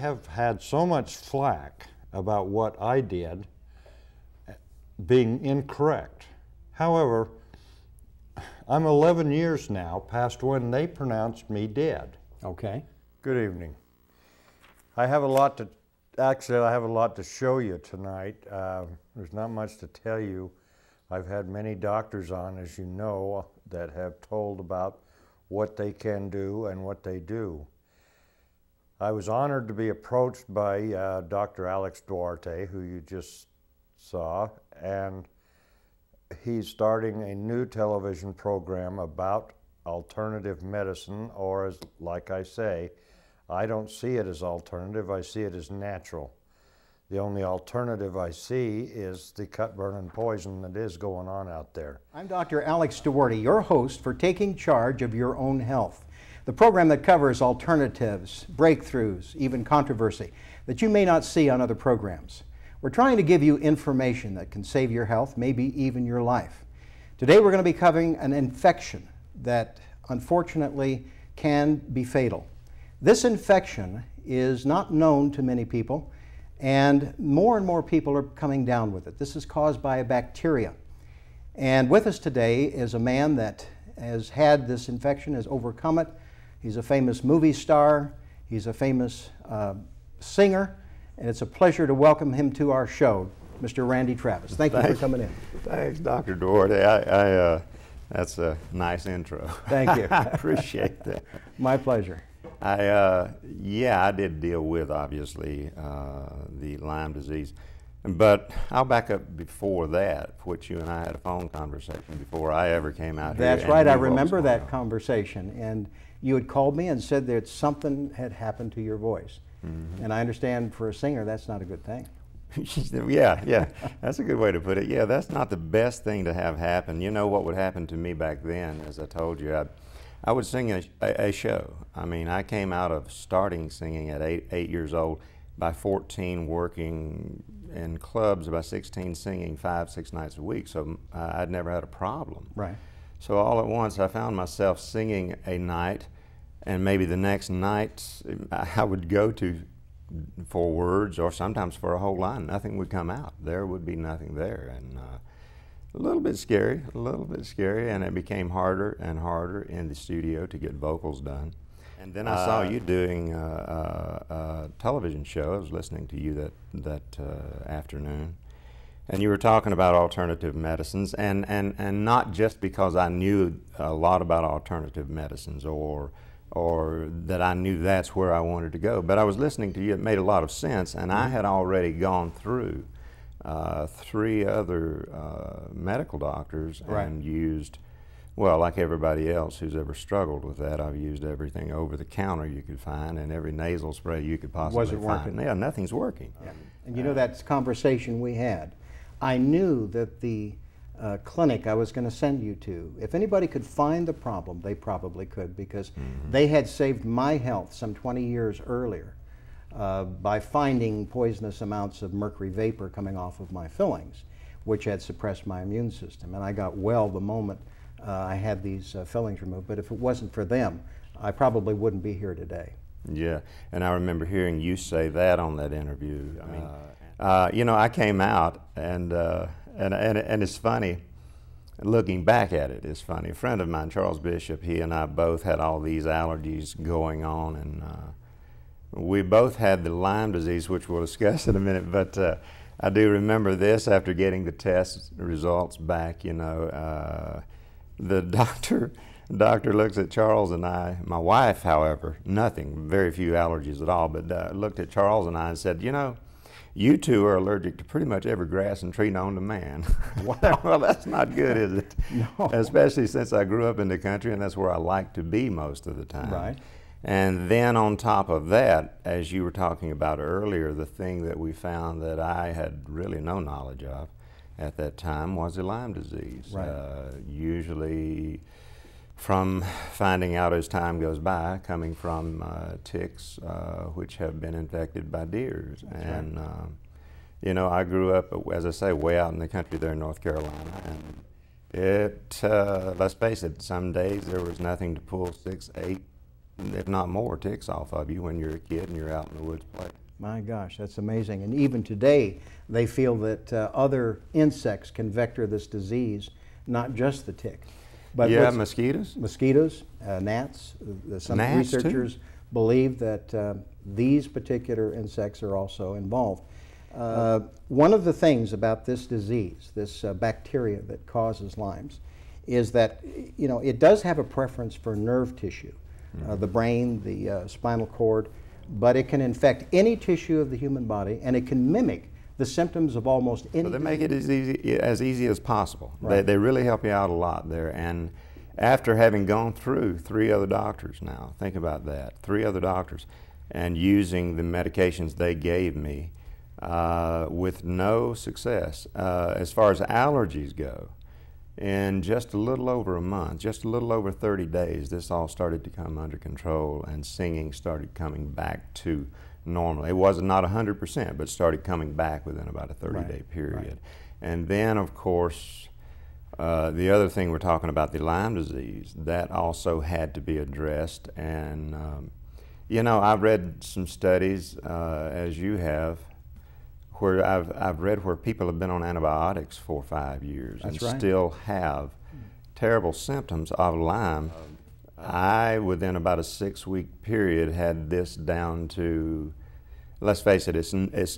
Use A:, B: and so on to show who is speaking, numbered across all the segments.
A: have had so much flack about what I did being incorrect. However, I'm 11 years now past when they pronounced me dead.
B: Okay.
A: Good evening. I have a lot to show you tonight. There's not much to tell you. I've had many doctors on, as you know, that have told about what they can do and what they do. I was honored to be approached by Dr. Alex Duarte, who you just saw, and he's starting a new television program about alternative medicine, or as, like I say, I don't see it as alternative, I see it as natural. The only alternative I see is the cut, burn, and poison that is going on out there.
B: I'm Dr. Alex Duarte, your host for Taking Charge of Your Own Health, the program that covers alternatives, breakthroughs, even controversy that you may not see on other programs. We're trying to give you information that can save your health, maybe even your life. Today we're going to be covering an infection that unfortunately can be fatal. This infection is not known to many people, and more people are coming down with it. This is caused by a bacteria. And with us today is a man that has had this infection, has overcome it. He's a famous movie star. He's a famous singer. And it's a pleasure to welcome him to our show, Mr. Randy Travis. Thank you for coming in.
C: Thanks, Dr. Duarte. That's a nice intro.
B: Thank you.
C: I appreciate that.
B: My pleasure.
C: Yeah, I did deal with, obviously, the Lyme disease. But I'll back up before that, which you and I had a phone conversation before I ever came out here.
B: That's right. I remember that conversation. And you had called me and said that something had happened to your voice. Mm-hmm. And I understand for a singer, that's not a good thing.
C: Yeah, that's a good way to put it. Yeah, that's not the best thing to have happen. You know what would happen to me back then, as I told you, I would sing a show. I mean, I came out of starting singing at eight years old, by 14 working in clubs, by 16 singing 5-6 nights a week, so I'd never had a problem.
B: Right.
C: So all at once I found myself singing a night, and maybe the next night I would go to for words or sometimes for a whole line. Nothing would come out. There would be nothing there. And a little bit scary, and it became harder and harder in the studio to get vocals done. And then I saw you doing a television show. I was listening to you that afternoon. And you were talking about alternative medicines, and not just because I knew a lot about alternative medicines or that I knew that's where I wanted to go. But I was listening to you, it made a lot of sense, and I had already gone through 3 other medical doctors and used, well, like everybody else who's ever struggled with that, I've used everything over the counter you could find and every nasal spray you could possibly find.
B: Was it working?
C: Yeah, nothing's working.
B: Yeah. And you know, that conversation we had, I knew that the clinic I was going to send you to, if anybody could find the problem, they probably could, because they had saved my health some 20 years earlier by finding poisonous amounts of mercury vapor coming off of my fillings, which had suppressed my immune system. And I got well the moment I had these fillings removed. But if it wasn't for them, I probably wouldn't be here today.
C: Yeah, and I remember hearing you say that on that interview. I mean, you know, I came out, and it's funny, looking back at it, it's funny. A friend of mine, Charles Bishop, he and I both had all these allergies going on, and we both had the Lyme disease, which we'll discuss in a minute, but I do remember this after getting the test results back, you know, the doctor looks at Charles and I, my wife, however, nothing, very few allergies at all, but looked at Charles and I and said, you know, you two are allergic to pretty much every grass and tree known to man.
B: Wow.
C: Well, that's not good, is it?
B: No.
C: Especially since I grew up in the country and that's where I like to be most of the time.
B: Right.
C: And then on top of that, as you were talking about earlier, the thing that we found that I had really no knowledge of at that time was the Lyme disease.
B: Right.
C: Usually from finding out as time goes by, coming from ticks which have been infected by deers.
B: That's
C: and
B: right.
C: you know, I grew up, as I say, way out in the country there in North Carolina, and it, let's face it, some days there was nothing to pull 6, 8, if not more, ticks off of you when you're a kid and you're out in the woods playing.
B: My gosh, that's amazing. And even today, they feel that other insects can vector this disease, not just the tick. But
C: yeah, mosquitoes?
B: Mosquitoes, gnats. Some
C: Gnats
B: researchers
C: too?
B: believe that these particular insects are also involved. One of the things about this disease, this bacteria that causes Lyme's, is that it does have a preference for nerve tissue, the brain, the spinal cord, but it can infect any tissue of the human body, and it can mimic the symptoms of almost any.
C: So they make it as easy as possible.
B: Right.
C: They really help you out a lot there. And after having gone through 3 other doctors now, think about that, 3 other doctors, and using the medications they gave me with no success. As far as allergies go, in just a little over a month, just a little over 30 days, this all started to come under control, and singing started coming back to normal. It was not 100%, but started coming back within about a 30-day period.
B: Right.
C: And then, of course, the other thing we're talking about, the Lyme disease, that also had to be addressed. And, I've read some studies, as you have, where I've read where people have been on antibiotics for 4 or 5 years and still have terrible symptoms of Lyme. I, within about a 6-week period, had this down to, let's face it,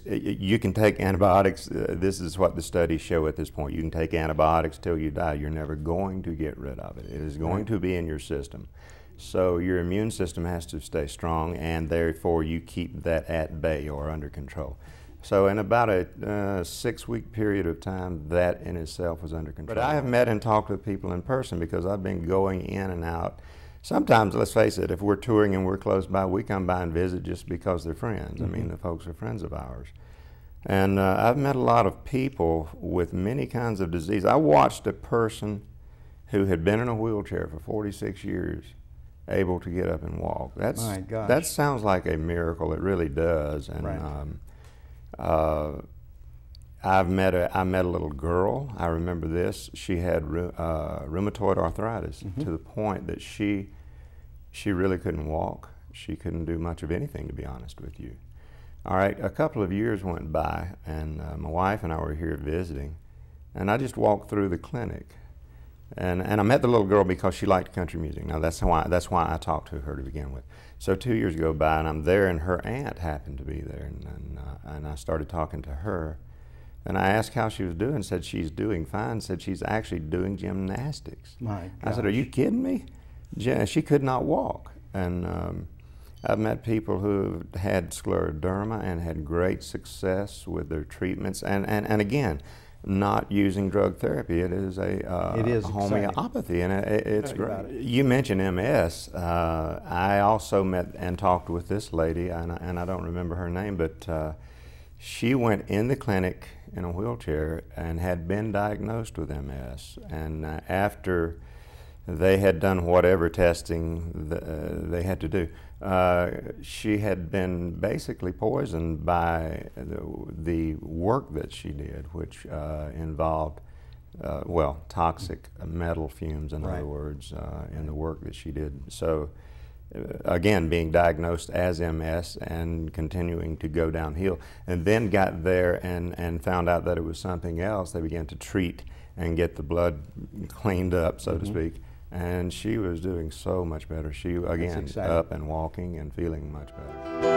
C: you can take antibiotics. This is what the studies show at this point. You can take antibiotics till you die. You're never going to get rid of it. It is going to be in your system. So your immune system has to stay strong, and therefore you keep that at bay or under control. So in about a 6-week period of time, that in itself was under control. But I have met and talked with people in person because I've been going in and out. Sometimes, let's face it, if we're touring and we're close by, we come by and visit just because they're friends. I mean, the folks are friends of ours. And I've met a lot of people with many kinds of disease. I watched a person who had been in a wheelchair for 46 years able to get up and walk.
B: My gosh.
C: That sounds like a miracle. It really does. And I met a little girl. I remember this. She had rheumatoid arthritis to the point that she really couldn't walk. She couldn't do much of anything, to be honest with you. All right, a couple of years went by, and my wife and I were here visiting, and I just walked through the clinic. And I met the little girl because she liked country music. Now that's why I talked to her to begin with. So 2 years go by, and I'm there, and her aunt happened to be there, and I started talking to her. And I asked how she was doing. Said she's doing fine. Said she's actually doing gymnastics.
B: My gosh.
C: I said, "Are you kidding me?" She could not walk. And I've met people who had scleroderma and had great success with their treatments. And again, not using drug therapy. It is a homeopathy, and it's great. You mentioned MS. I also met and talked with this lady, and I don't remember her name, but she went in the clinic in a wheelchair and had been diagnosed with MS. And after they had done whatever testing they had to do, she had been basically poisoned by the work that she did, which involved, toxic metal fumes, in other words, in the work that she did. So, again, being diagnosed as MS and continuing to go downhill, and then got there and found out that it was something else. They began to treat and get the blood cleaned up, so to speak. And she was doing so much better. She, again, up and walking and feeling much better.